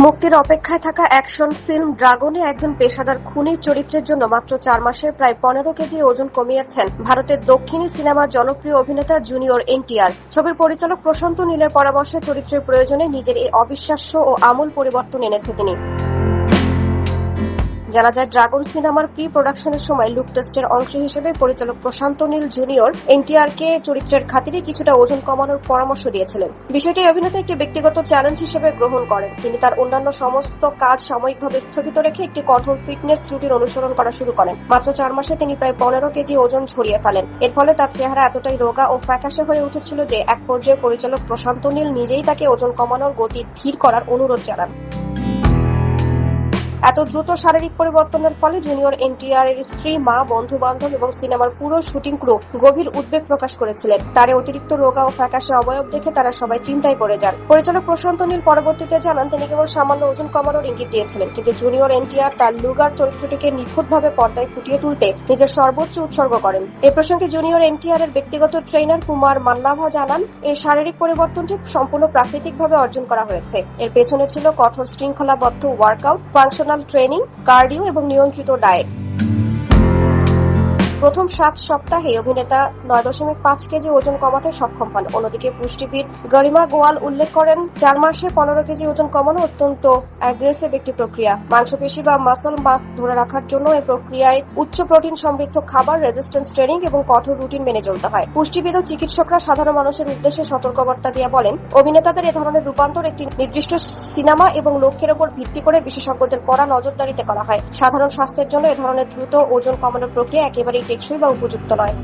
মুক্তির অপেক্ষায় থাকা অ্যাকশন ফিল্ম ড্রাগনে একজন পেশাদার খুনির চরিত্রের জন্য মাত্র 4 মাসে প্রায় 15 কেজি ওজন কমিয়েছেন ভারতের দক্ষিণী সিনেমার জনপ্রিয় অভিনেতা জুনিয়র এনটিআর। ছবির পরিচালক প্রশান্ত নীলের পরামর্শে চরিত্রের প্রয়োজনে নিজের এই অবিশ্বাস্য ও আমূল পরিবর্তন এনেছে তিনি। জানা যায়, ড্রাগন সিনেমার প্রি প্রোডাকশনের সময় লুক টেস্টের অংশ হিসেবে পরিচালক প্রশান্ত নীল জুনিয়র এনটিআরকে চরিত্রের খাতিরে কিছুটা ওজন কমানোর পরামর্শ দিয়েছিলেন। বিষয়টি অভিনেতা একটি ব্যক্তিগত চ্যালেঞ্জ হিসেবে গ্রহণ করেন। তিনি তার অন্যান্য সমস্ত কাজ সাময়িকভাবে স্থগিত রেখে একটি কঠোর ফিটনেস রুটিন অনুসরণ করা শুরু করেন। মাত্র 4 মাসে তিনি প্রায় 15 কেজি ওজন ঝরিয়ে ফেলেন। এর ফলে তার চেহারা এতটাই রোগা ও ফ্যাকাশে হয়ে উঠেছিল যে এক পর্যায়ে পরিচালক প্রশান্ত নীল নিজেই তাকে ওজন কমানোর গতি ধীর করার অনুরোধ জানান। এত দ্রুত শারীরিক পরিবর্তনের ফলে জুনিয়র এনটিআর এর স্ত্রী, মা, বন্ধু-বান্ধব এবং সিনেমার পুরো শুটিং ক্রু গভীর উদ্বেগ প্রকাশ করেছিলেন। তার অতিরিক্ত রোগা ও ফ্যাকাশে অবয়ব দেখে তারা সবাই চিন্তায় পড়ে যান। পরিচালক প্রশান্ত নীল পরবর্তীতে জানান, তিনি কেবল সামান্য ওজন কমানোর ইঙ্গিত দিয়েছিলেন, কিন্তু জুনিয়র এনটিআর তার লুগার চরিত্রটিকে নিখুঁতভাবে পর্দায় ফুটিয়ে তুলতে নিজের সর্বোচ্চ উৎসর্গ করেন। এ প্রসঙ্গে জুনিয়র এনটিআর এর ব্যক্তিগত ট্রেনার কুমার মান্নাভা জানান, এই শারীরিক পরিবর্তনটি সম্পূর্ণ প্রাকৃতিকভাবে অর্জন করা হয়েছে। এর পেছনে ছিল কঠোর শৃঙ্খলাবদ্ধ ওয়ার্কআউট, ফাংশনাল ট্রেনিং, কার্ডিও এবং নিয়ন্ত্রিত ডায়েট। প্রথম 7 সপ্তাহে অভিনেতা 9.5 কেজি ওজন কমাতে সক্ষম হন। অন্যদিকে পুষ্টিবিদ গরিমা গোয়াল উল্লেখ করেন, 4 মাসে 15 কেজি ওজন কমানো অত্যন্ত অ্যাগ্রেসিভ একটি প্রক্রিয়া। মাংসপেশি বা মাসল মাস ধরে রাখার জন্য এই প্রক্রিয়ায় উচ্চ প্রোটিন সমৃদ্ধ খাবার, রেজিস্ট্যান্স ট্রেনিং এবং কঠোর রুটিন মেনে চলতে হয়। পুষ্টিবিদ ও চিকিৎসকরা সাধারণ মানুষের উদ্দেশ্যে সতর্কবার্তা দিয়ে বলেন, অভিনেতাদের এ ধরনের রূপান্তর একটি নির্দিষ্ট সিনেমা এবং লক্ষ্যের উপর ভিত্তি করে বিশেষজ্ঞদের কড়া নজরদারিতে করা হয়। সাধারণ স্বাস্থ্যের জন্য এ ধরনের দ্রুত ওজন কমানোর প্রক্রিয়া একেবারেই টেকসই বা উপযুক্ত নয়।